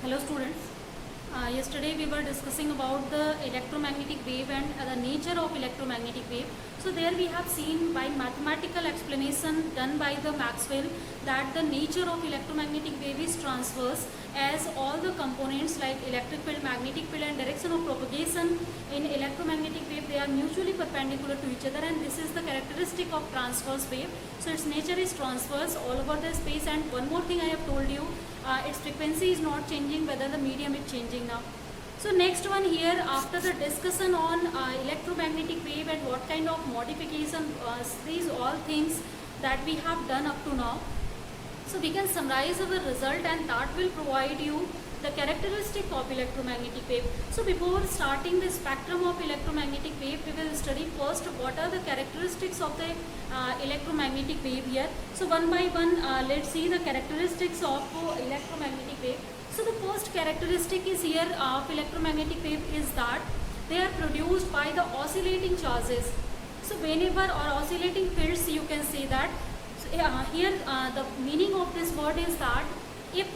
Hello students. Yesterday we were discussing about the electromagnetic wave and the nature of electromagnetic wave. So there we have seen by mathematical explanation done by the Maxwell that the nature of electromagnetic wave is transverse, as all the components like electric field, magnetic field and direction of propagation in electromagnetic wave, they are mutually perpendicular to each other, and this is the characteristic of transverse wave. So its nature is transverse all over the space. And one more thing I have told you, its frequency is not changing whether the medium is changing now. So next one here, after the discussion on electromagnetic wave and what kind of modification, these all things that we have done up to now. So we can summarize our result, and that will provide you the characteristic of electromagnetic wave. So before starting the spectrum of electromagnetic wave, we will study first what are the characteristics of the electromagnetic wave here. So one by one, let's see the characteristics of electromagnetic wave. So the first characteristic is here of electromagnetic wave is that they are produced by the oscillating charges. So whenever or oscillating fields, you can see that. So, here the meaning of this word is that if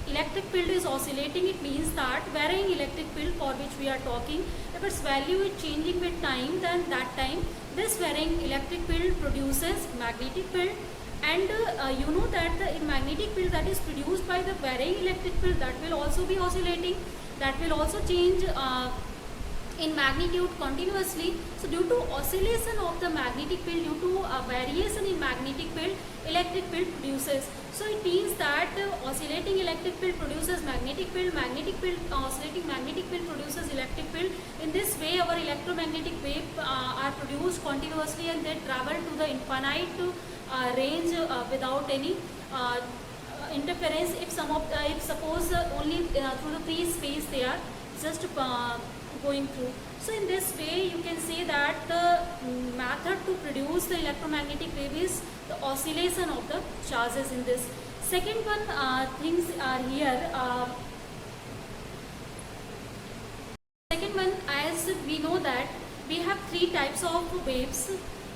electric field is oscillating, it means that varying electric field for which we are talking, if its value is changing with time, then that time this varying electric field produces magnetic field. And you know that the magnetic field that is produced by the varying electric field, that will also be oscillating, that will also change in magnitude continuously. So due to oscillation of the magnetic field, due to variation in magnetic field, electric field produces. So it means that oscillating electric field produces magnetic field, oscillating magnetic field produces electric field. In this way our electromagnetic wave are produced continuously, and they travel to the infinite range without any interference. If suppose only through the free space they are just going through. So in this way you can say that the method to produce the electromagnetic wave is the oscillation of the charges in this. Second one, things are here. Second one, as we know that we have three types of waves.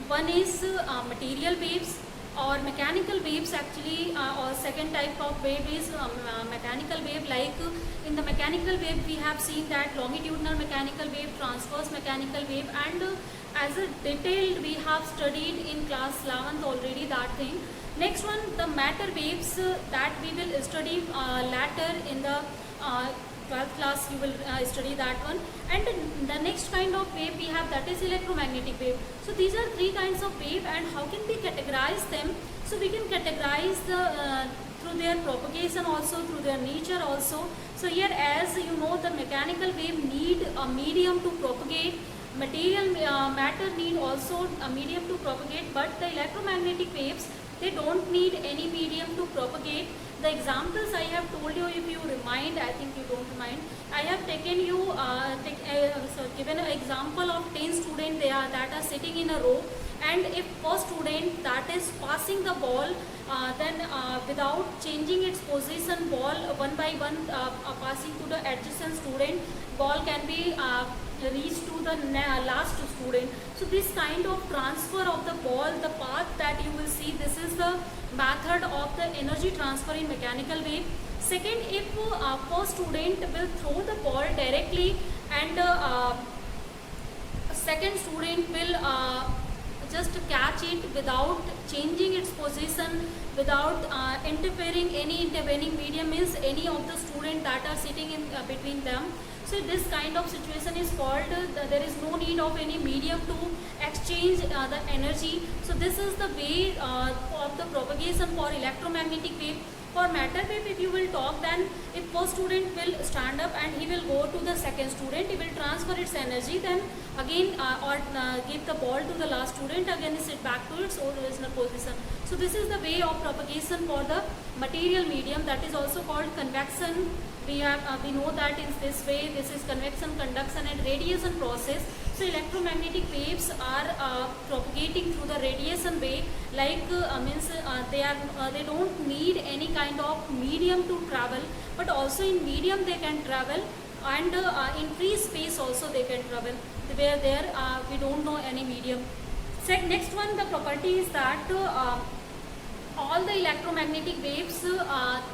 One is material waves or mechanical waves actually, or second type of wave is mechanical wave. Like in the mechanical wave we have seen that longitudinal mechanical wave, transverse mechanical wave, and as a detail we have studied in class 11th already that thing. Next one, the matter waves, that we will study later in the 12th class, you will study that one. And the next kind of wave we have, that is electromagnetic wave. So these are three kinds of wave, and how can we categorize them? So we can categorize the through their propagation also, through their nature also. So here, as you know, the mechanical wave need a medium to propagate, matter need also a medium to propagate, but the electromagnetic waves, they don't need any medium to propagate. The examples I have told you, if you remind, I think you don't remind, I have taken you given an example of 10 students that are sitting in a row, and if first student that is passing the ball, then without changing its position, ball one by one passing to the adjacent student, ball can be reached to the last student. So this kind of transfer of the ball, the path that you will see, this is the method of the energy transfer in mechanical wave. Second, if first student will throw the ball directly, and second student will just catch it without changing its position, without any intervening medium, means any of the students that are sitting in between them. So this kind of situation is called, there is no need of any medium to exchange the energy. So this is the way of the propagation for electromagnetic wave. For matter wave, if you will talk, then if first student will stand up and he will go to the second student, he will transfer its energy, then again give the ball to the last student, again sit back to its original position. So this is the way of propagation for the material medium, that is also called convection. We know that in this way, this is convection, conduction and radiation process. So electromagnetic waves are propagating through the radiation way, like they don't need any kind of medium to travel, but also in medium they can travel, and in free space also they can travel, where there we don't know any medium. Next one, the property is that all the electromagnetic waves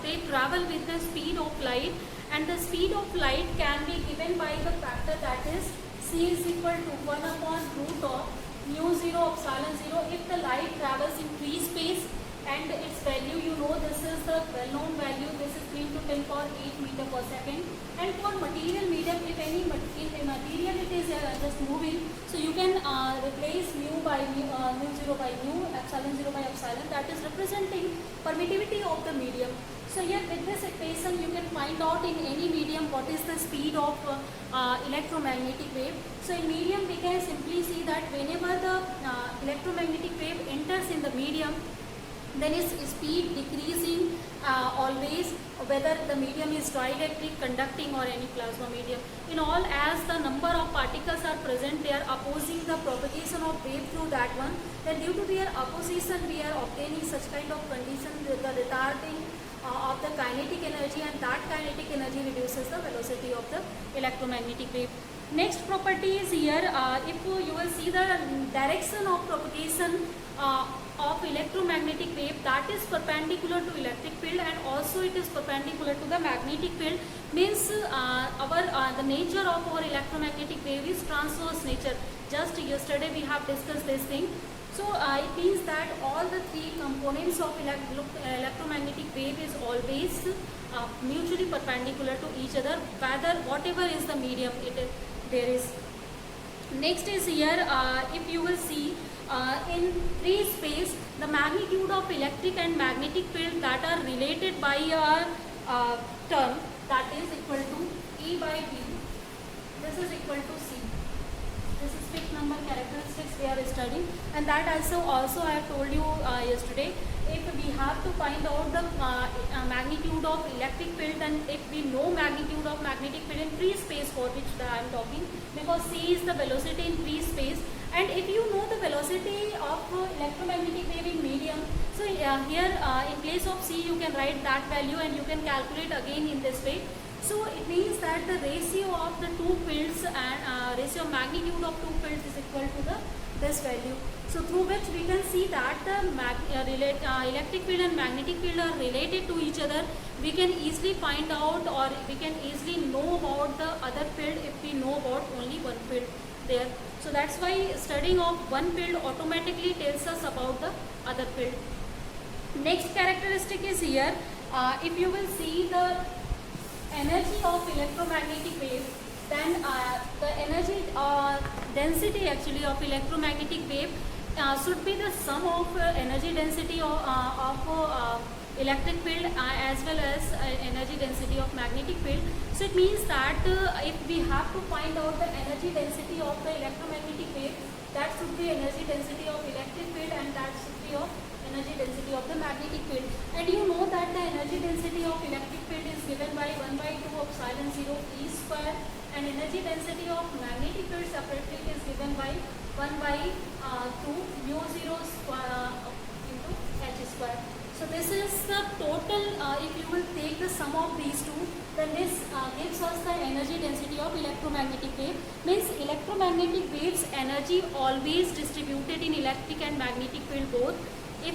they travel with the speed of light, and the speed of light can be given by the factor that is c is equal to 1 upon root of mu 0 epsilon 0 if the light travels in free space, and its value, you know, this is the well known value, this is 3 to 10 power 8 meter per second. And for material medium, if any material it is just moving, so you can replace mu 0 by mu, epsilon 0 by epsilon, that is representing permittivity of the medium. So here with this equation you can find out in any medium what is the speed of electromagnetic wave. So in medium we can simply see that whenever the electromagnetic wave enters in the medium, then its speed decreasing always, whether the medium is dielectric, conducting or any plasma medium. In all, as the number of particles are present, they are opposing the propagation of wave through that one. Then due to their opposition, we are obtaining such kind of condition, the retarding of the kinetic energy, and that kinetic energy reduces the velocity of the electromagnetic wave. Next property is here, if you will see the direction of propagation of electromagnetic wave, that is perpendicular to electric field, and also it is perpendicular to the magnetic field, means the nature of our electromagnetic wave is transverse nature. Just yesterday we have discussed this thing. So it means that all the three components of electromagnetic wave is always mutually perpendicular to each other, whatever is the medium there is. Next is here, if you will see in free space, the magnitude of electric and magnetic field that are related by a term, that is equal to E by B. This is equal to C. This is fixed number characteristics we are studying, and that also I have told you yesterday. If we have to find out the magnitude of electric field, and if we know magnitude of magnetic field in free space, for which I am talking, because c is the velocity in free space, and if you know the velocity of electromagnetic wave in medium, so here in place of c you can write that value and you can calculate again in this way. So it means that the ratio of the two fields and ratio of magnitude of two fields is equal to this value. So through which we can see that the electric field and magnetic field are related to each other. We can easily find out, or we can easily know about the other field if we know about only one field there. So that's why studying of one field automatically tells us about the other field. Next characteristic is here. If you will see the energy of electromagnetic wave, then the energy density actually of electromagnetic wave should be the sum of energy density of electric field as well as energy density of magnetic field. So it means that if we have to find out the energy density of the electromagnetic wave, that should be energy density of electric field, and that should be of energy density of the magnetic field. And you know that the energy density of electric field is given by 1 by 2 epsilon 0 E square, and energy density of magnetic field separately is given by 1 by 2 mu 0 square into H square. So this is the total, if you will take the sum of these two, then this gives us the energy density of electromagnetic wave. Means electromagnetic waves energy always distributed in electric and magnetic field both. If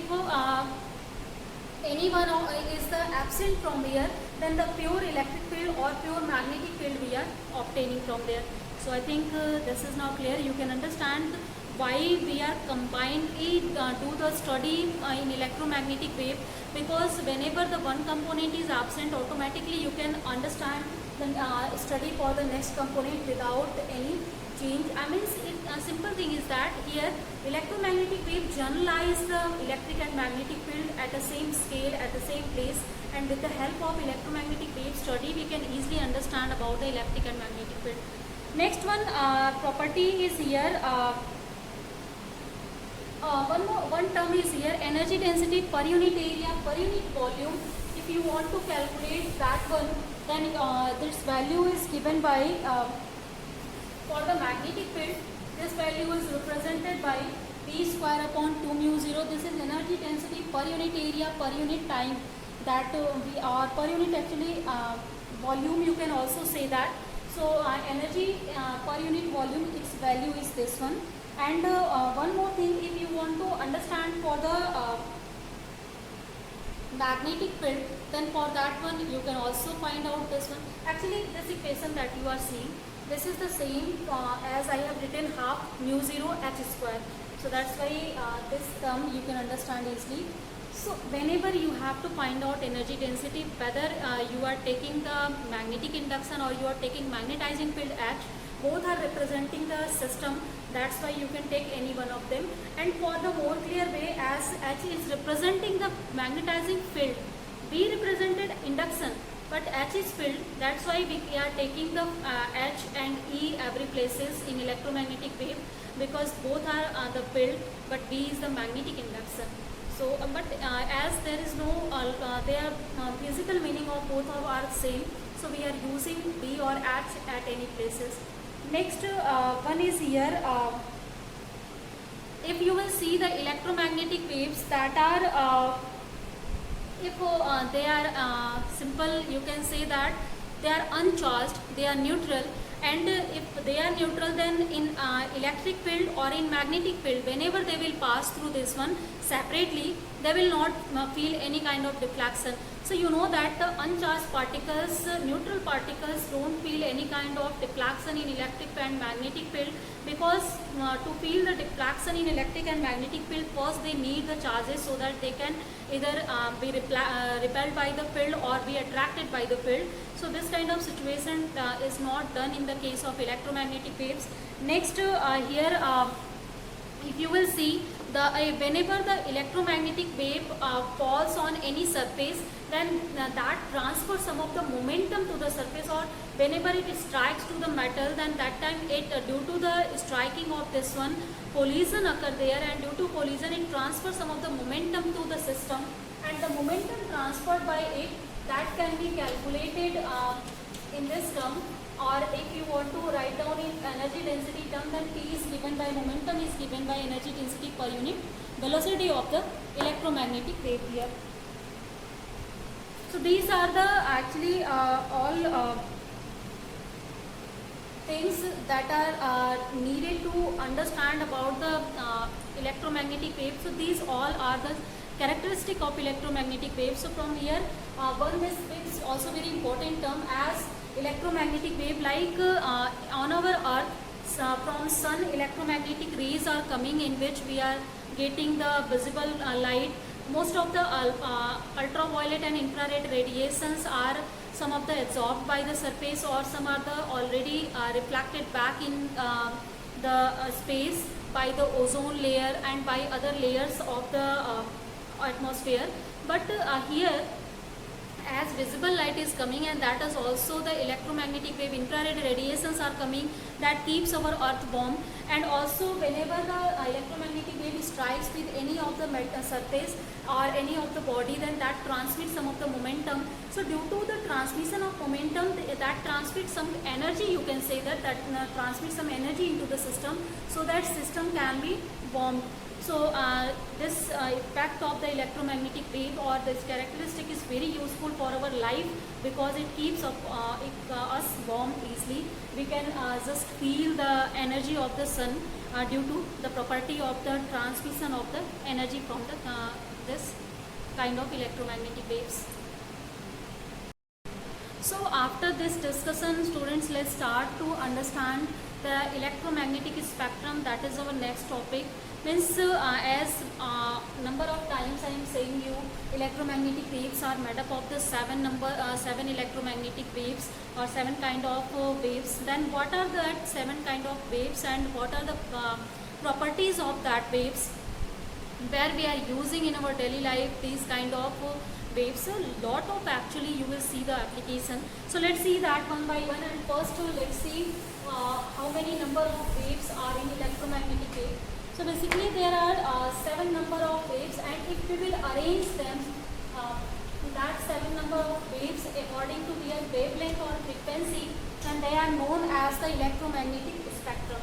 any one is the absent from here, then the pure electric field or pure magnetic field we are obtaining from there. So I think this is now clear. You can understand why we are combinedly do the study in electromagnetic wave, because whenever the one component is absent, automatically you can understand the study for the next component without any change. I mean, a simple thing is that here electromagnetic wave generalize the electric and magnetic field at the same scale, at the same place, and with the help of electromagnetic wave study we can easily understand about the electric and magnetic field. Next one property is here, one term is here, energy density per unit area per unit volume. If you want to calculate that one, then this value is given by for the magnetic field, this value is represented by P square upon 2 mu 0. This is energy density per unit area per unit time, that we are per unit actually volume, you can also say that. So energy per unit volume, its value is this one. And one more thing, if you want to understand for the magnetic field, then for that one you can also find out this one. Actually this equation that you are seeing, this is the same as I have written half mu 0 h square. So that's why this term you can understand easily. So whenever you have to find out energy density, whether you are taking the magnetic induction or you are taking magnetizing field H, both are representing the system. That's why you can take any one of them. And for the more clear way, as H is representing the magnetizing field, B represented induction, but H is field. That's why we are taking the H and E every places in electromagnetic wave, because both are the field, but B is the magnetic induction. So, as there is no, their physical meaning of both are same. So we are using B or H at any places. Next one is here. If you will see the electromagnetic waves that are, if they are simple, you can say that they are uncharged, they are neutral. And if they are neutral, then in electric field or in magnetic field, whenever they will pass through this one separately, they will not feel any kind of deflection. So you know that the uncharged particles, neutral particles don't feel any kind of deflection in electric and magnetic field, because to feel the deflection in electric and magnetic field, first they need the charges so that they can either be repelled by the field or be attracted by the field. So this kind of situation is not done in the case of electromagnetic waves. Next here, if you will see, whenever the electromagnetic wave falls on any surface, then that transfers some of the momentum to the surface, or whenever it strikes to the metal, then that time it due to the striking of this one, collision occur there, and due to collision it transfers some of the momentum to the system, and the momentum transferred by it, that can be calculated in this term. Or if you want to write down in energy density term, then P is given by momentum is given by energy density per unit velocity of the electromagnetic wave here. So these are the actually all things that are needed to understand about the electromagnetic wave. So these all are the characteristic of electromagnetic wave. So from here, one is also very important term as electromagnetic wave, like on our earth, from sun electromagnetic rays are coming, in which we are getting the visible light. Most of the ultraviolet and infrared radiations are some of the absorbed by the surface, or some are the already reflected back in the space by the ozone layer and by other layers of the atmosphere. But here, as visible light is coming, and that is also the electromagnetic wave, infrared radiations are coming, that keeps our earth warm. And also whenever the electromagnetic wave strikes with any of the surface or any of the body, then that transmits some of the momentum. So due to the transmission of momentum, that transmits some energy, you can say that transmits some energy into the system, so that system can be warmed. So this effect of the electromagnetic wave or this characteristic is very useful for our life, because it keeps us warm easily. We can just feel the energy of the sun due to the property of the transmission of the energy from the this kind of electromagnetic waves. So after this discussion, students, let's start to understand the electromagnetic spectrum. That is our next topic. Means as number of times I am saying you, electromagnetic waves are made up of the seven electromagnetic waves, or 7 kind of waves. Then what are that 7 kind of waves, and what are the properties of that waves, where we are using in our daily life these kind of waves? So lot of actually you will see the application. So let's see that one by one. And first let's see how many number of waves are in electromagnetic wave. So basically there are 7 number of waves, and if we will arrange them, that 7 number of waves according to their wavelength or frequency, then they are known as the electromagnetic spectrum.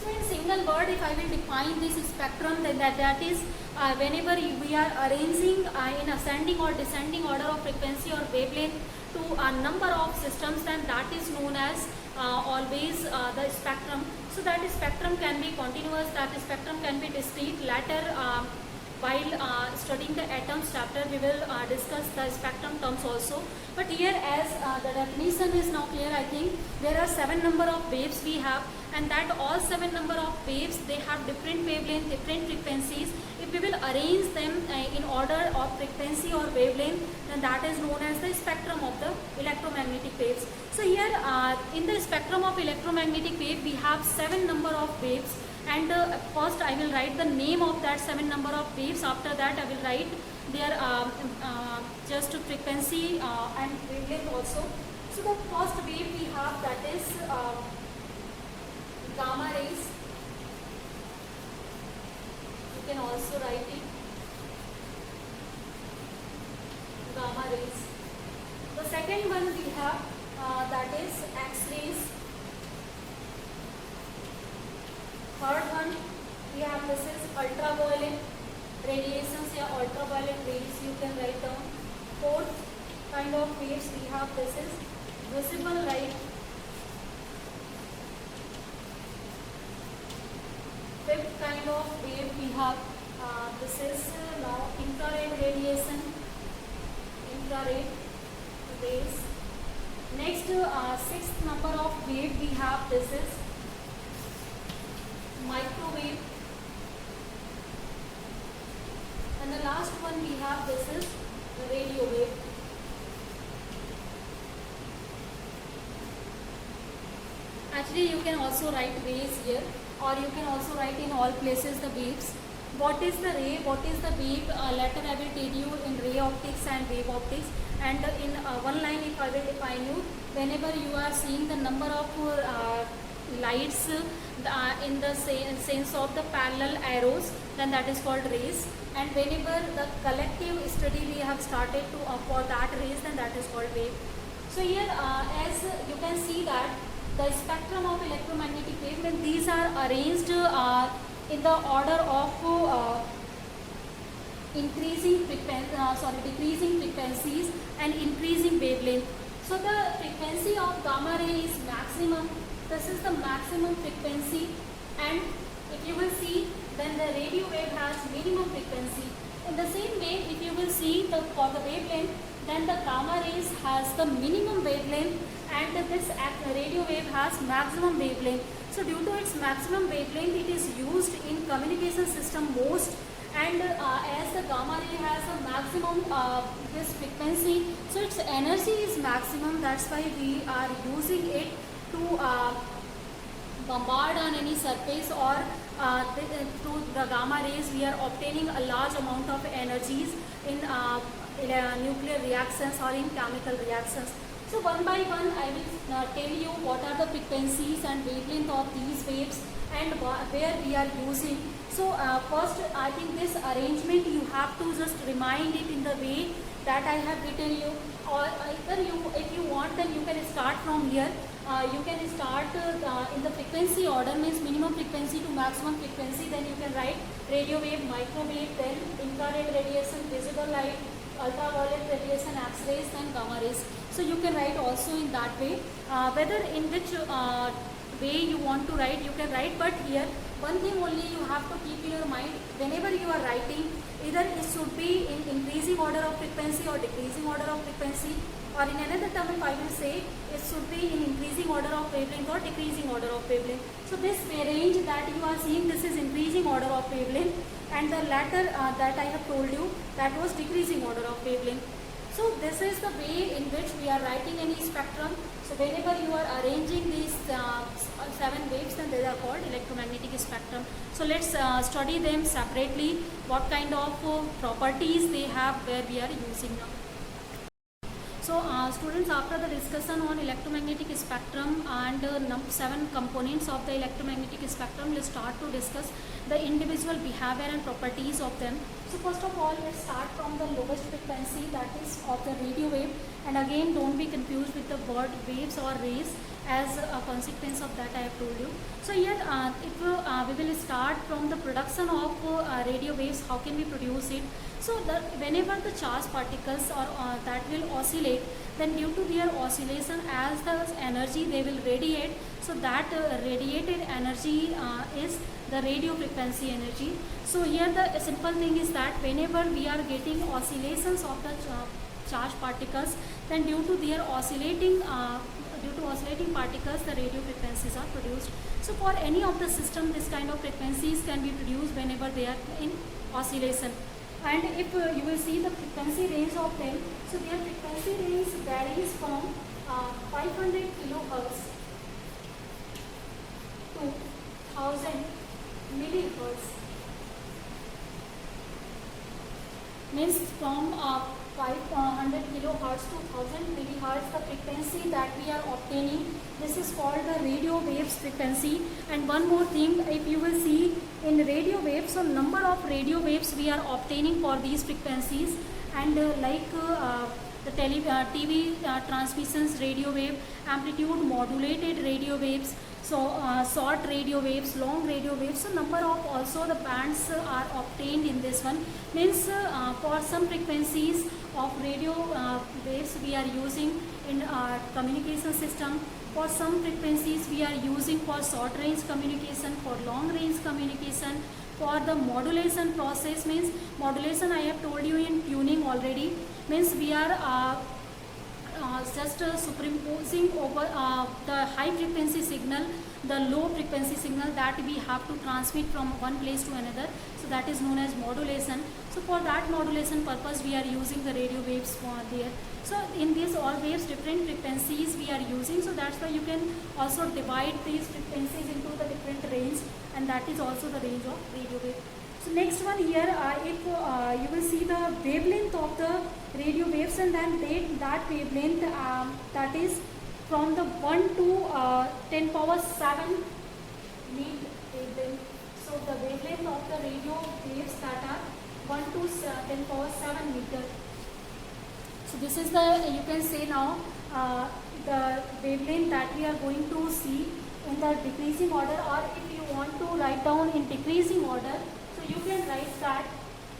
So in single word, if I will define this spectrum, then that is whenever we are arranging in ascending or descending order of frequency or wavelength to a number of systems, then that is known as always the spectrum. So that spectrum can be continuous, that spectrum can be discrete. Later, while studying the atoms chapter, we will discuss the spectrum terms also. But here, as the definition is now clear, I think there are 7 number of waves we have, and that all 7 number of waves, they have different wavelength, different frequencies. If we will arrange them in order of frequency or wavelength, then that is known as the spectrum of the electromagnetic waves. So here in the spectrum of electromagnetic wave, we have 7 number of waves, and first I will write the name of that 7 number of waves. After that I will write their just frequency and wavelength also. So the first wave we have, that is gamma rays. You can also write it gamma rays. The second one we have that is X-rays. Third one we have, this is ultraviolet radiations या ultraviolet rays, you can write down. Fourth kind of waves we have, this is visible light. Fifth kind of wave we have, this is now infrared radiation, infrared rays. Next, sixth number of wave we have, this is microwave, and the last one we have, this is the radio wave. Actually, you can also write rays here, or you can also write in all places the waves. What is the ray, what is the wave? Later I will tell you in ray optics and wave optics. And in one line, if I will define you, whenever you are seeing the number of lights in the sense of the parallel arrows, then that is called rays. And whenever the collective study we have started to for that rays, then that is called wave. So here, as you can see that the spectrum of electromagnetic wave, when these are arranged in the order of decreasing frequencies and increasing wavelength. So the frequency of gamma ray is maximum. This is the maximum frequency, and if you will see, then the radio wave has minimum frequency. In the same way, if you will see for the wavelength, then the gamma rays has the minimum wavelength, and this radio wave has maximum wavelength. So due to its maximum wavelength, it is used in communication system most. And as the gamma ray has a maximum this frequency, so its energy is maximum. That's why we are using it to bombard on any surface, or through the gamma rays we are obtaining a large amount of energies in nuclear reactions or in chemical reactions. So one by one I will tell you what are the frequencies and wavelength of these waves and where we are using. So first, I think this arrangement you have to just remind it in the way that I have written you, or either if you want, then you can start from here. You can start in the frequency order, means minimum frequency to maximum frequency. Then you can write radio wave, microwave, then infrared radiation, visible light, ultraviolet radiation, X-rays, and gamma rays. So you can write also in that way. Whether in which way you want to write, you can write. But here, one thing only you have to keep in your mind, whenever you are writing, either it should be in increasing order of frequency or decreasing order of frequency, or in another term if I will say, it should be in increasing order of wavelength or decreasing order of wavelength. So this range that you are seeing, this is increasing order of wavelength, and the latter that I have told you, that was decreasing order of wavelength. So this is the way in which we are writing any spectrum. So whenever you are arranging these 7 waves, then they are called electromagnetic spectrum. So let's study them separately, what kind of properties they have, where we are using now. So students, after the discussion on electromagnetic spectrum and 7 components of the electromagnetic spectrum, let's start to discuss the individual behavior and properties of them. So first of all, let's start from the lowest frequency, that is of the radio wave. And again, don't be confused with the word waves or rays, as a consequence of that I have told you. So here we will start from the production of radio waves. How can we produce it? So whenever the charged particles or that will oscillate, then due to their oscillation, as the energy they will radiate, so that radiated energy is the radio frequency energy. So here the simple thing is that whenever we are getting oscillations of the charged particles, then due to their oscillating particles, the radio frequencies are produced. So for any of the system, this kind of frequencies can be produced whenever they are in oscillation. And if you will see the frequency range of them, so their frequency range varies from 500 kilohertz to 1000 millihertz. Means from 500 kilohertz to 1000 millihertz, the frequency that we are obtaining, this is called the radio waves frequency. And one more thing, if you will see in radio waves, so number of radio waves we are obtaining for these frequencies, and the TV transmissions radio wave, amplitude modulated radio waves, so short radio waves, long radio waves. So number of also the bands are obtained in this one. Means for some frequencies of radio waves we are using in our communication system. For some frequencies we are using for short range communication, for long range communication. For the modulation process, means modulation I have told you in tuning already, means we are just superimposing over the high frequency signal, the low frequency signal that we have to transmit from one place to another. So that is known as modulation. So for that modulation purpose we are using the radio waves for there. So in these all waves different frequencies we are using. So that's why you can also divide these frequencies into the different range, and that is also the range of radio wave. So next one here, if you will see the wavelength of the radio waves, and then that wavelength that is from the 1 to 10 power 7 meet wavelength. So the wavelength of the radio waves that are 1 to 10 power 7 meter. So this is the, you can say now, the wavelength that we are going to see in the decreasing order, or if you want to write down in decreasing order, so you can write that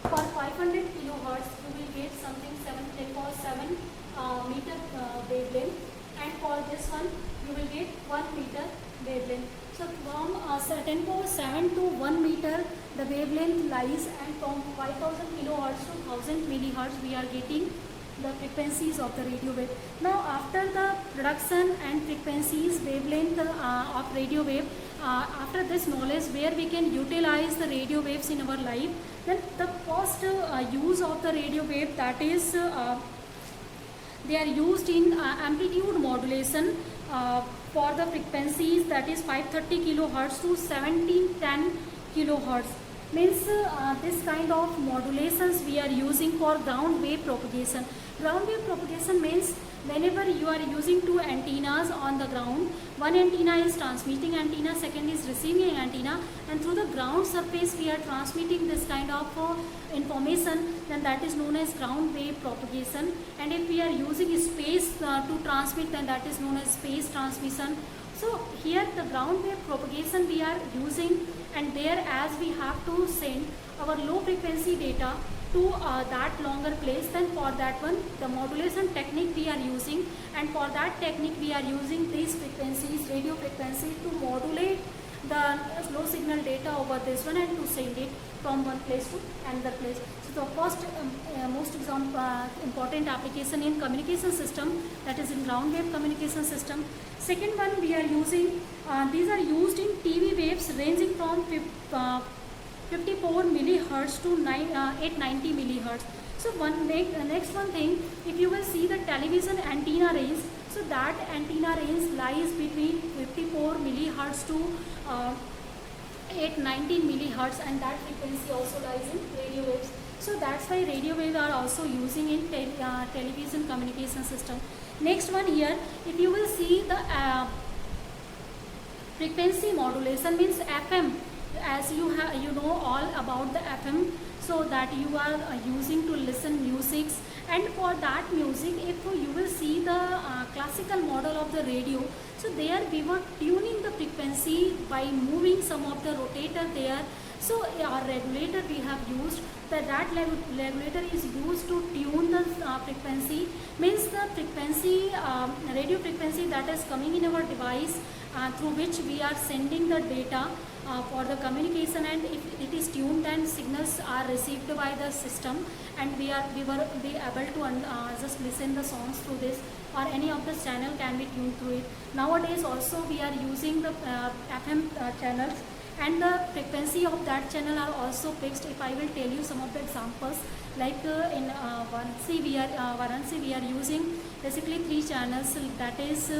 for 500 kilohertz you will get something 10 power 7 meter wavelength, and for this one you will get 1 meter wavelength. So from 10 power 7 to 1 meter the wavelength lies, and from 5000 kilohertz to 1000 millihertz we are getting the frequencies of the radio wave. Now after the production and frequencies wavelength of radio wave, after this knowledge where we can utilize the radio waves in our life, then the first use of the radio wave, that is they are used in amplitude modulation for the frequencies, that is 530 kilohertz to 1710 kilohertz. Means this kind of modulations we are using for ground wave propagation. Ground wave propagation means whenever you are using two antennas on the ground, one antenna is transmitting antenna, second is receiving antenna, and through the ground surface we are transmitting this kind of information, then that is known as ground wave propagation. And if we are using space to transmit, then that is known as space transmission. So here the ground wave propagation we are using, and there as we have to send our low frequency data to that longer place, then for that one the modulation technique we are using, and for that technique we are using these frequencies, radio frequencies, to modulate the low signal data over this one and to send it from one place to another place. So the first most important application in communication system, that is in ground wave communication system. Second one we are using, these are used in TV waves ranging from 54 millihertz to 890 millihertz. So next one thing, if you will see the television antenna range, so that antenna range lies between 54 millihertz to 890 millihertz, and that frequency also lies in radio waves. So that's why radio waves are also using in television communication system. Next one here, if you will see the frequency modulation, means FM, as you know all about the FM, so that you are using to listen music, and for that music, if you will see the classical model of the radio, so there we were tuning the frequency by moving some of the rotator there. So our regulator we have used, that regulator is used to tune the frequency, means the frequency, radio frequency that is coming in our device, through which we are sending the data for the communication, and if it is tuned, then signals are received by the system, and we were able to just listen the songs through this, or any of the channel can be tuned through it. Nowadays also we are using the FM channels, and the frequency of that channel are also fixed. If I will tell you some of the examples, like in Varanasi we are using basically 3 channels, that is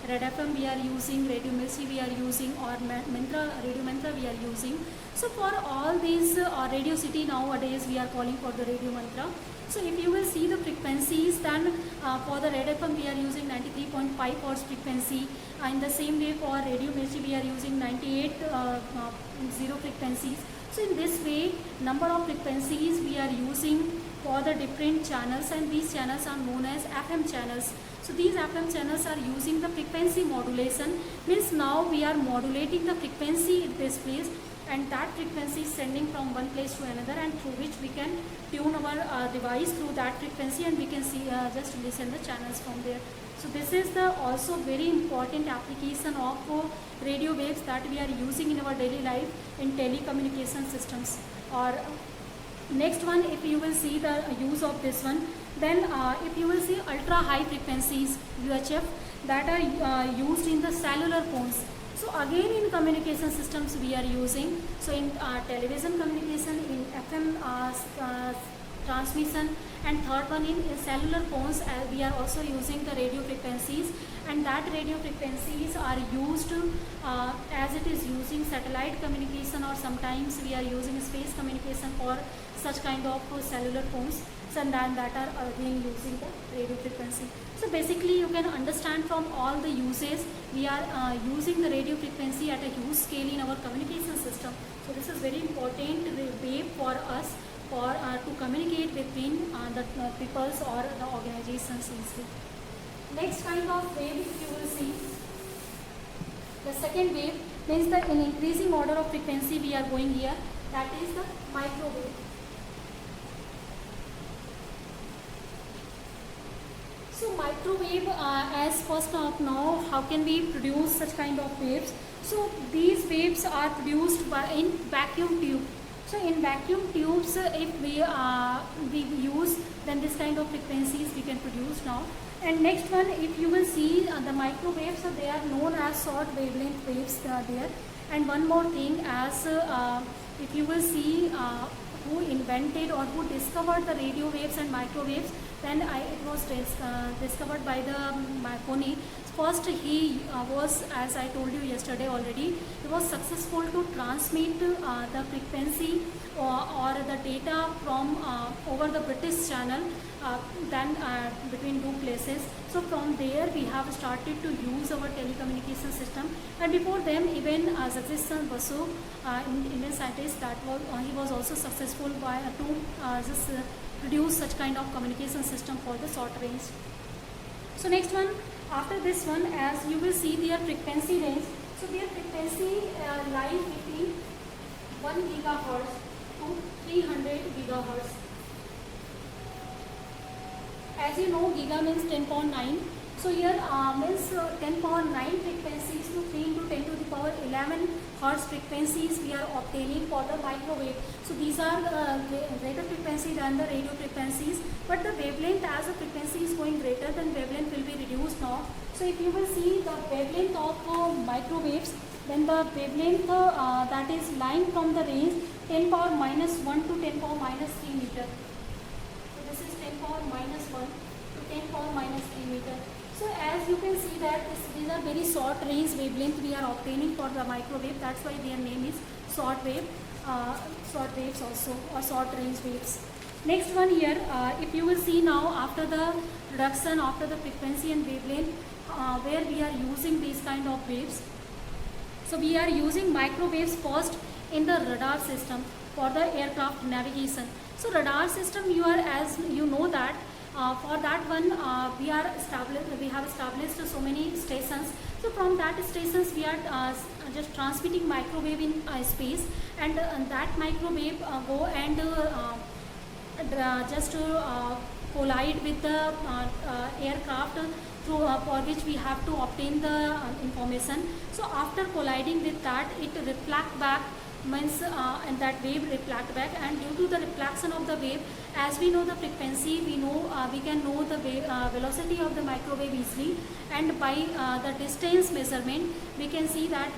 Red FM we are using, Radio Mirchi we are using, or Radio Mantra we are using. So for all these Radio City nowadays we are calling for the Radio Mantra. So if you will see the frequencies, then for the Red FM we are using 93.5 Hz frequency. In the same way for Radio Mirchi we are using 98.0 frequencies. So in this way, number of frequencies we are using for the different channels, and these channels are known as FM channels. So these FM channels are using the frequency modulation, means now we are modulating the frequency in this place, and that frequency is sending from one place to another, and through which we can tune our device through that frequency, and we can see just listen the channels from there. So this is the also very important application of radio waves that we are using in our daily life in telecommunication systems. Or next one, if you will see the use of this one, then if you will see ultra high frequencies UHF that are used in the cellular phones. So again in communication systems we are using, so in television communication, in FM transmission, and third one in cellular phones we are also using the radio frequencies, and that radio frequencies are used as it is using satellite communication, or sometimes we are using space communication for such kind of cellular phones, and then that are again using the radio frequency. So basically you can understand from all the uses, we are using the radio frequency at a huge scale in our communication system. So this is very important way for us for to communicate between the peoples or the organizations easily. Next kind of wave, if you will see, the second wave means that in increasing order of frequency we are going here, that is the microwave. So microwave, as first of now, how can we produce such kind of waves? So these waves are produced in vacuum tube. So in vacuum tubes, if we use, then this kind of frequencies we can produce now. And next one, if you will see the microwaves, so they are known as short wavelength waves there. And one more thing, as if you will see who invented or who discovered the radio waves and microwaves, then it was discovered by the Marconi. First he was, as I told you yesterday already, he was successful to transmit the frequency or the data from over the British Channel, then between 2 places. So from there we have started to use our telecommunication system, and before them even Jagdish Chandra Basu, Indian scientist, that was he was also successful by to just produce such kind of communication system for the short range. So next one, after this one, as you will see their frequency range. So their frequency lies between 1 gigahertz to 300 gigahertz. As you know, giga means 10.9. So here means 10.9 frequencies to 3 into 10 to the power 11 hertz frequencies we are obtaining for the microwave. So these are greater frequency than the radio frequencies, but the wavelength, as the frequency is going greater, then wavelength will be reduced now. So if you will see the wavelength of microwaves, then the wavelength that is lying from the range 10 power minus 1 to 10 power minus 3 meter. So this is 10 power minus 1 to 10 power minus 3 meter. So as you can see that these are very short range wavelength we are obtaining for the microwave. That's why their name is short wave, short waves also, or short range waves. Next one here, if you will see now, after the reduction, after the frequency and wavelength, where we are using these kind of waves. So we are using microwaves first in the radar system for the aircraft navigation. So radar system, you are, as you know that for that one we have established so many stations. So from that stations we are just transmitting microwave in space, and that microwave go and just collide with the aircraft through for which we have to obtain the information. So after colliding with that, it reflect back, means and that wave reflect back, and due to the reflection of the wave, as we know the frequency, we know we can know the wave, velocity of the microwave easily, and by the distance measurement we can see that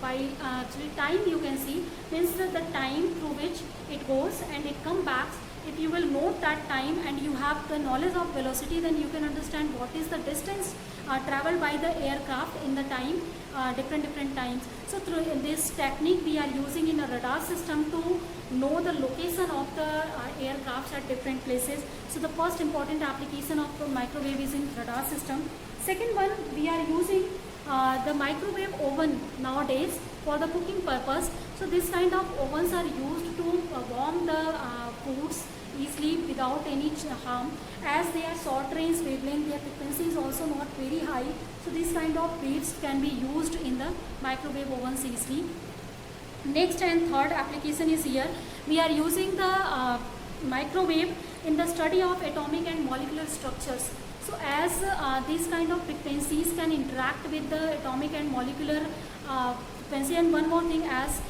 by actually time you can see, means the time through which it goes and it come back. If you will note that time and you have the knowledge of velocity, then you can understand what is the distance traveled by the aircraft in the time, different times. So through this technique we are using in a radar system to know the location of the aircrafts at different places. So the first important application of the microwave is in radar system. Second one, we are using the microwave oven nowadays for the cooking purpose. So this kind of ovens are used to warm the foods easily without any harm, as they are short range wavelength, their frequency is also not very high. So this kind of waves can be used in the microwave ovens easily. Next and third application is here. We are using the microwave in the study of atomic and molecular structures. So as these kind of frequencies can interact with the atomic and molecular frequency, and one more thing, as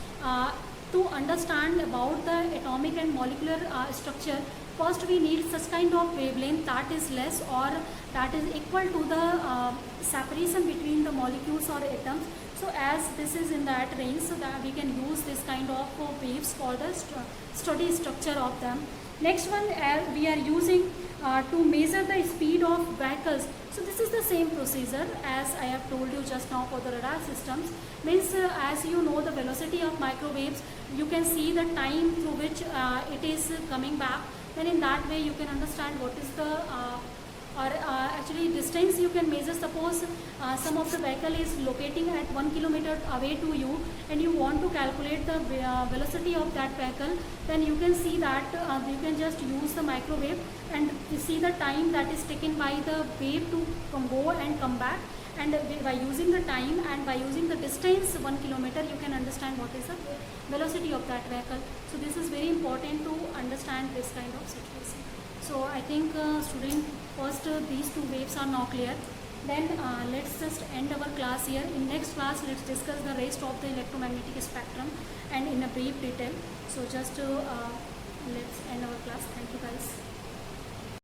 to understand about the atomic and molecular structure, first we need such kind of wavelength that is less or that is equal to the separation between the molecules or atoms. So as this is in that range, so that we can use this kind of waves for the study structure of them. Next one, we are using to measure the speed of vehicles. So this is the same procedure as I have told you just now for the radar systems. Means as you know the velocity of microwaves, you can see the time through which it is coming back. Then in that way you can understand what is the actually distance you can measure. Suppose some of the vehicle is locating at 1 kilometer away to you, and you want to calculate the velocity of that vehicle, then you can see that you can just use the microwave and see the time that is taken by the wave to go and come back, and by using the time and by using the distance 1 kilometer, you can understand what is the velocity of that vehicle. So this is very important to understand this kind of situation. So I think student, first these two waves are now clear. Then let's just end our class here. In next class, let's discuss the rest of the electromagnetic spectrum and in a brief detail. So just let's end our class. Thank you guys.